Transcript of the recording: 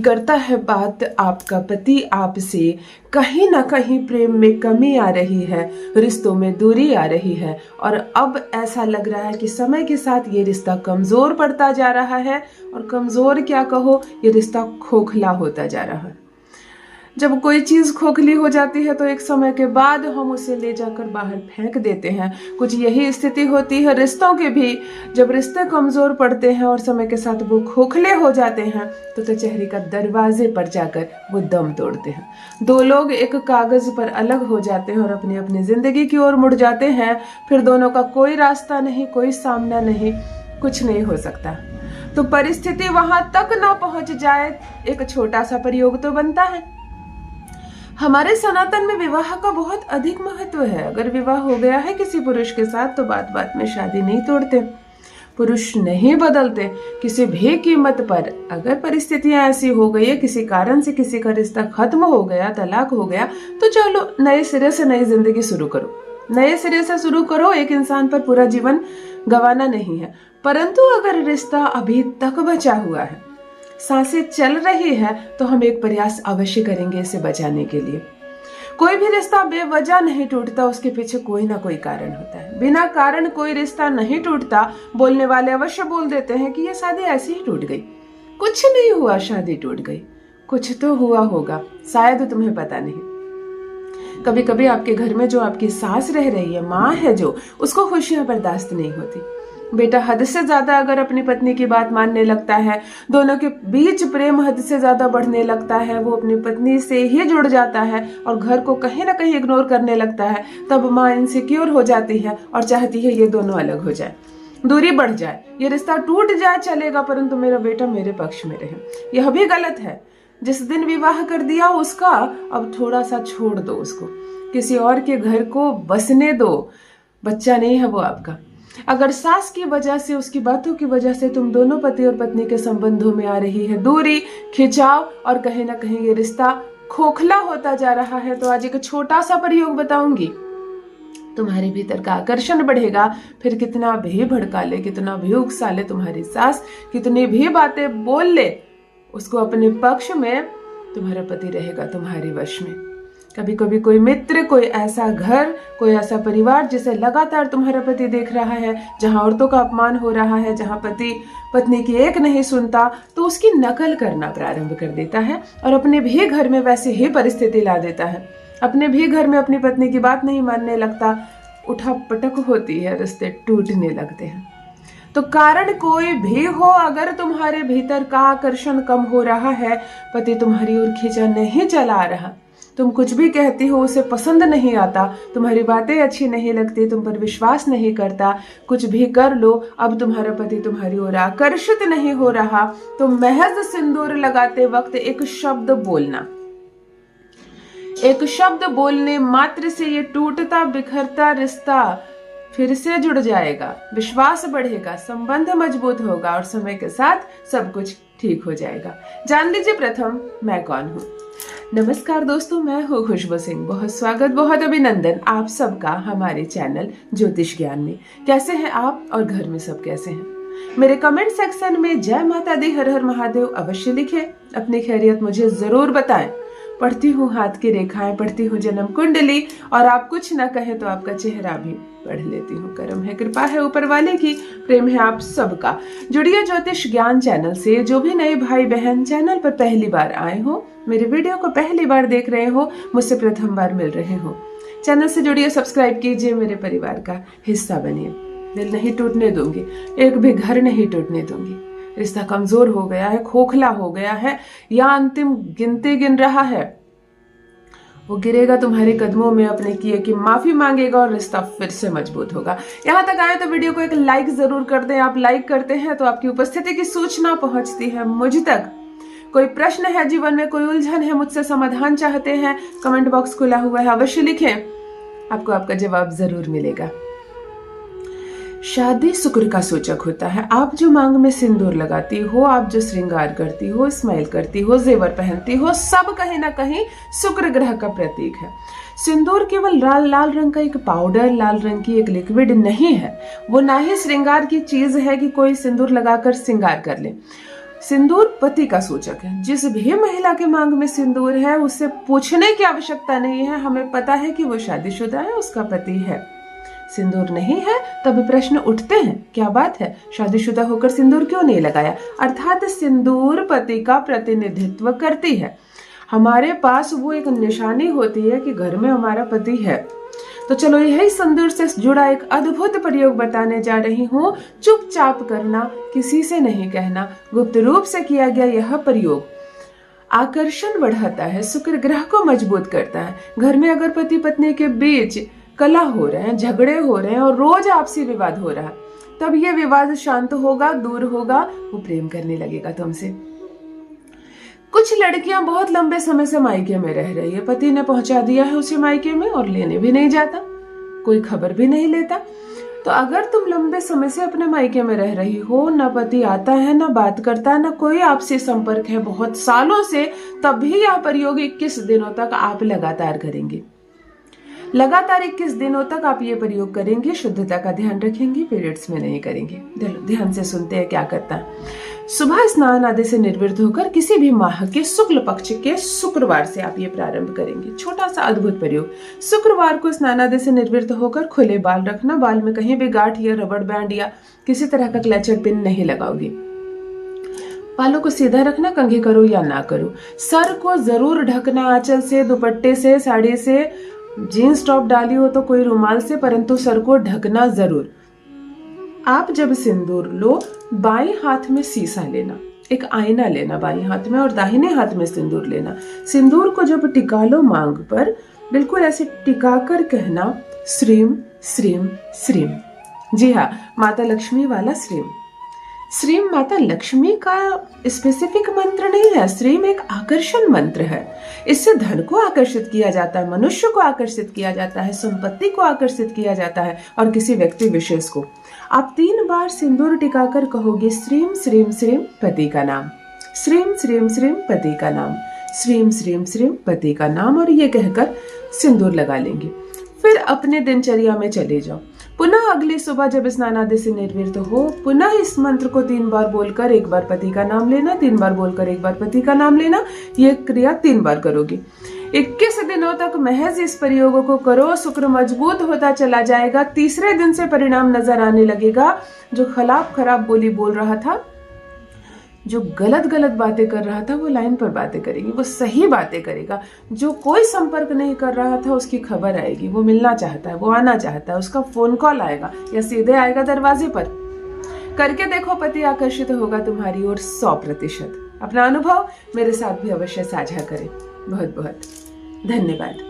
करता है बात आपका पति आपसे, कहीं ना कहीं प्रेम में कमी आ रही है, रिश्तों में दूरी आ रही है और अब ऐसा लग रहा है कि समय के साथ ये रिश्ता कमजोर पड़ता जा रहा है। और कमजोर क्या कहो, ये रिश्ता खोखला होता जा रहा है। जब कोई चीज खोखली हो जाती है तो एक समय के बाद हम उसे ले जाकर बाहर फेंक देते हैं। कुछ यही स्थिति होती है रिश्तों की भी। जब रिश्ते कमजोर पड़ते हैं और समय के साथ वो खोखले हो जाते हैं तो कचहरी का दरवाजे पर जाकर वो दम तोड़ते हैं। दो लोग एक कागज पर अलग हो जाते हैं और अपनी अपनी जिंदगी की ओर मुड़ जाते हैं। फिर दोनों का कोई रास्ता नहीं, कोई सामना नहीं, कुछ नहीं हो सकता। तो परिस्थिति वहां तक ना पहुंच जाए, एक छोटा सा प्रयोग तो बनता है। हमारे सनातन में विवाह का बहुत अधिक महत्व है। अगर विवाह हो गया है किसी पुरुष के साथ तो बात बात में शादी नहीं तोड़ते, पुरुष नहीं बदलते किसी भी कीमत पर। अगर परिस्थितियां ऐसी हो गई है, किसी कारण से किसी का रिश्ता खत्म हो गया, तलाक हो गया, तो चलो नए सिरे से नई जिंदगी शुरू करो, नए सिरे से शुरू करो। एक इंसान पर पूरा जीवन गंवाना नहीं है। परंतु अगर रिश्ता अभी तक बचा हुआ है, सांसें चल रही है, तो हम एक प्रयास अवश्य करेंगे इसे बचाने के लिए। कोई भी रिश्ता बेवजह नहीं टूटता, उसके पीछे कोई ना कोई कारण होता है। बिना कारण कोई रिश्ता नहीं टूटता। बोलने वाले अवश्य बोल देते हैं कि ये शादी ऐसी ही टूट गई। कुछ नहीं हुआ, शादी टूट गई। कुछ तो हुआ होगा, शायद तुम्हें पता नहीं। कभी कभी आपके घर में जो आपकी सास रह रही है, माँ है जो, उसको खुशियां बर्दाश्त नहीं होती। बेटा हद से ज्यादा अगर अपनी पत्नी की बात मानने लगता है, दोनों के बीच प्रेम हद से ज्यादा बढ़ने लगता है, वो अपनी पत्नी से ही जुड़ जाता है और घर को कहीं ना कहीं इग्नोर करने लगता है, तब माँ इनसिक्योर हो जाती है और चाहती है ये दोनों अलग हो जाए, दूरी बढ़ जाए, ये रिश्ता टूट जाए, चलेगा परंतु मेरा बेटा मेरे पक्ष में रहे। यह भी गलत है। जिस दिन विवाह कर दिया उसका, अब थोड़ा सा छोड़ दो उसको, किसी और के घर को बसने दो। बच्चा नहीं है वो आपका। अगर सास की वजह से, उसकी बातों की वजह से तुम दोनों पति और पत्नी के संबंधों में आ रही है दूरी, खिंचाव और कहीं ना कहीं ये रिश्ता खोखला होता जा रहा है, तो आज एक छोटा सा प्रयोग बताऊंगी। तुम्हारे भीतर का आकर्षण बढ़ेगा। फिर कितना भी भड़का ले, कितना भी उकसा ले तुम्हारी सास, कितनी भी बातें बोल ले, उसको अपने पक्ष में तुम्हारा पति रहेगा तुम्हारे वश में। कभी कभी कोई मित्र, कोई ऐसा घर, कोई ऐसा परिवार जिसे लगातार तुम्हारा पति देख रहा है, जहां औरतों का अपमान हो रहा है, जहां पति पत्नी की एक नहीं सुनता, तो उसकी नकल करना प्रारंभ कर देता है और अपने भी घर में वैसी ही परिस्थिति ला देता है। अपने भी घर में अपनी पत्नी की बात नहीं मानने लगता, उठा पटक होती है, रिश्ते टूटने लगते हैं। तो कारण कोई भी हो, अगर तुम्हारे भीतर का आकर्षण कम हो रहा है, पति तुम्हारी ओर खींचा नहीं चला आ रहा, तुम कुछ भी कहती हो उसे पसंद नहीं आता, तुम्हारी बातें अच्छी नहीं लगती, तुम पर विश्वास नहीं करता, कुछ भी कर लो, अब तुम्हारा पति तुम्हारी ओर आकर्षित नहीं हो रहा, तो महज सिंदूर लगाते वक्त एक शब्द बोलना, एक शब्द बोलने मात्र से ये टूटता बिखरता रिश्ता फिर से जुड़ जाएगा, विश्वास बढ़ेगा, संबंध मजबूत होगा और समय के साथ सब कुछ ठीक हो जाएगा। जान लीजिए प्रथम मैं कौन हूँ। नमस्कार दोस्तों, मैं हूँ खुशबू सिंह। बहुत स्वागत, बहुत अभिनंदन आप सबका हमारे चैनल ज्योतिष ज्ञान में। कैसे हैं आप और घर में सब कैसे हैं? मेरे कमेंट सेक्शन में जय माता दी, हर हर महादेव अवश्य लिखें। अपनी खैरियत मुझे जरूर बताएं। पढ़ती हूँ हाथ की रेखाएं, पढ़ती हूँ जन्म कुंडली, और आप कुछ ना कहें तो आपका चेहरा भी पढ़ लेती हूँ। करम है, कृपा है ऊपर वाले की, प्रेम है आप सबका। जुड़िए ज्योतिष ज्ञान चैनल से। जो भी नए भाई बहन चैनल पर पहली बार आए हो, मेरे वीडियो को पहली बार देख रहे हो, मुझसे प्रथम बार मिल रहे हो, चैनल से जुड़िए, सब्सक्राइब कीजिए, मेरे परिवार का हिस्सा बनिए। दिल नहीं टूटने दूंगी, एक भी घर नहीं टूटने दूंगी। रिश्ता कमजोर हो गया है, खोखला हो गया है या अंतिम गिनती गिन रहा है, वो गिरेगा तुम्हारे कदमों में, अपने किए की माफी मांगेगा और रिश्ता फिर से मजबूत होगा। यहाँ तक आए तो वीडियो को एक लाइक जरूर कर दें। आप लाइक करते हैं तो आपकी उपस्थिति की सूचना पहुंचती है मुझ तक। कोई प्रश्न है जीवन में, कोई उलझन है, मुझसे समाधान चाहते हैं, कमेंट बॉक्स खुला हुआ है, अवश्य लिखें, आपको आपका जवाब जरूर मिलेगा। शादी शुक्र का सूचक होता है। आप जो मांग में सिंदूर लगाती हो, आप जो श्रृंगार करती हो, स्माइल करती हो, जेवर पहनती हो, सब कहीं ना कहीं शुक्र ग्रह का प्रतीक है। सिंदूर केवल लाल रंग का एक पाउडर, लाल रंग की एक लिक्विड नहीं है। वो ना ही श्रृंगार की चीज है कि कोई सिंदूर लगाकर श्रृंगार कर ले। सिंदूर पति का सूचक है। जिस भी महिला के मांग में सिंदूर है उससे पूछने की आवश्यकता नहीं है, हमें पता है कि वो शादीशुदा है, उसका पति है। सिंदूर नहीं है तब प्रश्न उठते हैं, क्या बात है, शादीशुदा होकर सिंदूर क्यों नहीं लगाया। अर्थात सिंदूर पति का प्रतिनिधित्व करती है। हमारे पास वो एक निशानी होती है कि घर में हमारा पति है। तो चलो यही सिंदूर से जुड़ा एक अद्भुत प्रयोग बताने जा रही हूँ। चुपचाप करना, किसी से नहीं कहना, गुप्त रूप से किया गया यह प्रयोग आकर्षण बढ़ाता है, शुक्र ग्रह को मजबूत करता है। घर में अगर पति पत्नी के बीच कलह हो रहे हैं, झगड़े हो रहे हैं और रोज आपसी विवाद हो रहा है, तब ये विवाद शांत होगा, दूर होगा, वो प्रेम करने लगेगा तुमसे। कुछ लड़कियां बहुत लंबे समय से मायके में रह रही है, पति ने पहुंचा दिया है उसे मायके में और लेने भी नहीं जाता, कोई खबर भी नहीं लेता। तो अगर तुम लंबे समय से अपने मायके में रह रही हो, ना पति आता है, ना बात करता है, ना कोई आपसे संपर्क है बहुत सालों से, तब भी यह प्रयोग 21 दिनों तक आप लगातार करेंगे। लगातार 21 दिनों तक आप ये प्रयोग करेंगे, शुद्धता का ध्यान रखेंगे, पीरियड्स में नहीं करेंगे। ध्यान से सुनते हैं क्या करता है। सुबह स्नान आदि से निर्वृत्त होकर किसी भी माह के शुक्ल पक्ष के शुक्रवार से आप ये प्रारंभ करेंगे। छोटा सा अद्भुत प्रयोग। शुक्रवार को स्नान आदि से निर्वृत्त होकर खुले बाल रखना, बाल में कहीं भी गांठ या रबड़ बैंड या किसी तरह का क्लचर पिन नहीं लगाओगे। बालों को सीधा रखना, कंघी करो या ना करो। सर को जरूर ढकना, आंचल से, दुपट्टे से, साड़ी से, जीन्स टॉप डाली हो तो कोई रुमाल से, परंतु सर को ढकना जरूर। आप जब सिंदूर लो, बाएं हाथ में शीशा लेना, एक आईना लेना बाएं हाथ में और दाहिने हाथ में सिंदूर लेना। सिंदूर को जब टिका लो मांग पर, बिल्कुल ऐसे टिका कर कहना श्रीम श्रीम श्रीम। जी हाँ, माता लक्ष्मी वाला श्रीम। श्रीम माता लक्ष्मी का स्पेसिफिक मंत्र नहीं है, श्रीम एक आकर्षण मंत्र है। इससे धन को आकर्षित किया जाता है, मनुष्य को आकर्षित किया जाता है, संपत्ति को आकर्षित किया जाता है और किसी व्यक्ति विशेष को। आप 3 बार सिंदूर टिकाकर कहोगे श्रीम श्रीम श्रीम पति का नाम, श्रीम श्रीम श्रीम पति का नाम, श्रीम श्रीम श्रीम पति का नाम, और ये कहकर सिंदूर लगा लेंगे। फिर अपने दिनचर्या में चले जाओ। पुनः अगली सुबह जब स्नान आदि से निर्वृत्त हो, पुनः इस मंत्र को 3 बार बोलकर 1 बार पति का नाम लेना, 3 बार बोलकर 1 बार पति का नाम लेना। ये क्रिया 3 बार करोगे। 21 दिनों तक महज इस प्रयोग को करो, शुक्र मजबूत होता चला जाएगा। तीसरे दिन से परिणाम नजर आने लगेगा। जो खराब बोली बोल रहा था, जो गलत बातें कर रहा था, वो लाइन पर बातें करेगी, वो सही बातें करेगा। जो कोई संपर्क नहीं कर रहा था उसकी खबर आएगी, वो मिलना चाहता है, वो आना चाहता है, उसका फोन कॉल आएगा या सीधे आएगा दरवाजे पर। करके देखो, पति आकर्षित होगा तुम्हारी ओर 100%। अपना अनुभव मेरे साथ भी अवश्य साझा करें। बहुत बहुत धन्यवाद।